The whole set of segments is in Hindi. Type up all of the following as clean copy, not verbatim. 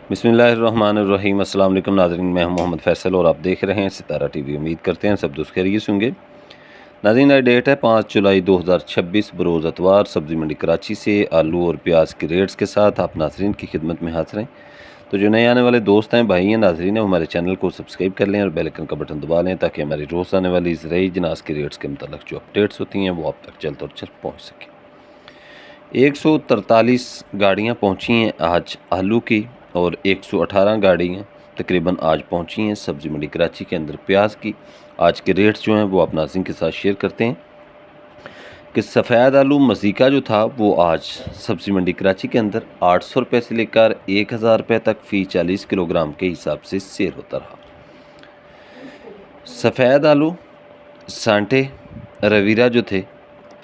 बिस्मिल्लाहिर्रहमानिर्रहीम। अस्सलाम वालेकुम नाज़रीन, मैं हूं मोहम्मद फ़ैसल और आप देख रहे हैं सितारा टीवी। उम्मीद करते हैं सब दोस्त खैरियत से होंगे। नाज़रीन, आज डेट है 5 जुलाई 2026 बरोज़ अतवार। सब्ज़ी मंडी कराची से आलू और प्याज के रेट्स के साथ आप नाज़रीन की खिदमत में हाज़िर हैं। तो जो नए आने वाले दोस्त हैं, भाई हैं, नाज़रीन हैं, वो हमारे चैनल को सब्सक्राइब कर लें और बेल आइकन का बटन दबा लें ताकि हमारी रोज़ आने वाली ज़रूरी जिनास के रेट्स के मतलब जो अपडेट्स होती हैं वो आप तक जल्द और जल्द पहुँच सकें। 143 गाड़ियाँ पहुँची हैं आज आलू की और 118 गाड़ियाँ तकरीबन आज पहुँची हैं सब्ज़ी मंडी कराची के अंदर प्याज की। आज के रेट्स जो हैं वो आप नाज़रीन के साथ शेयर करते हैं कि सफ़ेद आलू मज़ीका जो था वो आज सब्ज़ी मंडी कराची के अंदर 800 रुपये से लेकर 1000 रुपये तक फ़ी 40 किलोग्राम के हिसाब से सेल होता रहा। सफ़ेद आलू सांटे रवीरा जो थे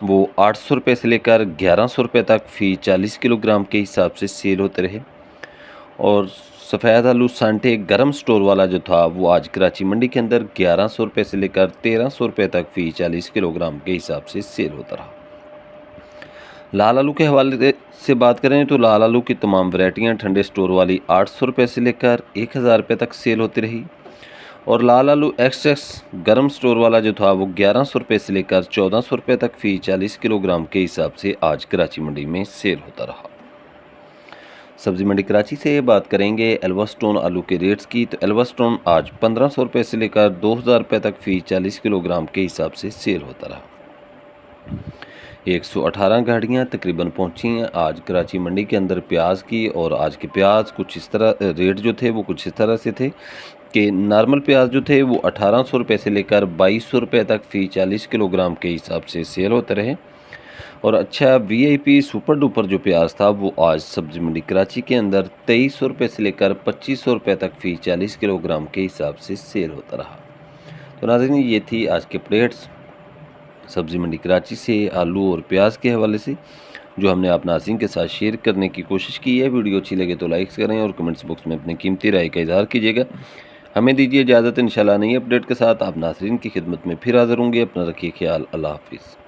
वो 800 रुपये से लेकर 1100 रुपये तक फ़ी 40 किलोग्राम के हिसाब से सेल होते रहे। और सफ़ेद आलू सांटे गरम स्टोर वाला जो था वो आज कराची मंडी के अंदर 1100 रुपये से लेकर 1300 रुपये तक फ़ी 40 किलोग्राम के हिसाब से सेल होता रहा। लाल आलू के हवाले से बात करें तो लाल आलू की तमाम वैरायटियाँ ठंडे स्टोर वाली 800 रुपये से लेकर 1000 रुपये तक सेल होती रही। और लाल आलू एक्सएक्स गरम स्टोर वाला जो था वो 1100 रुपये से लेकर 1400 रुपये तक फ़ी 40 किलोग्राम के हिसाब से आज कराची मंडी में सेल होता रहा। सब्ज़ी मंडी कराची से बात करेंगे एल्वास्टोन आलू के रेट्स की, तो एल्वास्टोन आज 1500 रुपये से लेकर 2000 रुपये तक फ़ी 40 किलोग्राम के हिसाब से सेल होता रहा। 118 गाड़ियाँ तकरीबन पहुँची हैं आज कराची मंडी के अंदर प्याज की। और आज के प्याज कुछ इस तरह रेट जो थे वो कुछ इस तरह से थे कि नॉर्मल प्याज जो थे वो 1800 रुपये से लेकर 2200 रुपये तक फ़ी 40 किलोग्राम के हिसाब से सेल होते रहे। और अच्छा वीआईपी सुपर डुपर जो प्याज था वो आज सब्ज़ी मंडी कराची के अंदर 2300 रुपये से लेकर 2500 रुपये तक फ़ी 40 किलोग्राम के हिसाब से सेल होता रहा। तो नाज़रीन, ये थी आज के अपडेट्स सब्ज़ी मंडी कराची से आलू और प्याज के हवाले से जो हमने आप नाज़रीन के साथ शेयर करने की कोशिश की है। वीडियो अच्छी लगे तो लाइक्स करें और कमेंट्स बॉक्स में अपनी कीमती राय का इज़हार कीजिएगा। हमें दीजिए इजाज़त, इंशाल्लाह नई अपडेट के साथ आप नाज़रीन की खिदमत में फिर हाज़िर होंगे। अपना रखिए ख्याल। अल्लाह हाफ़िज़।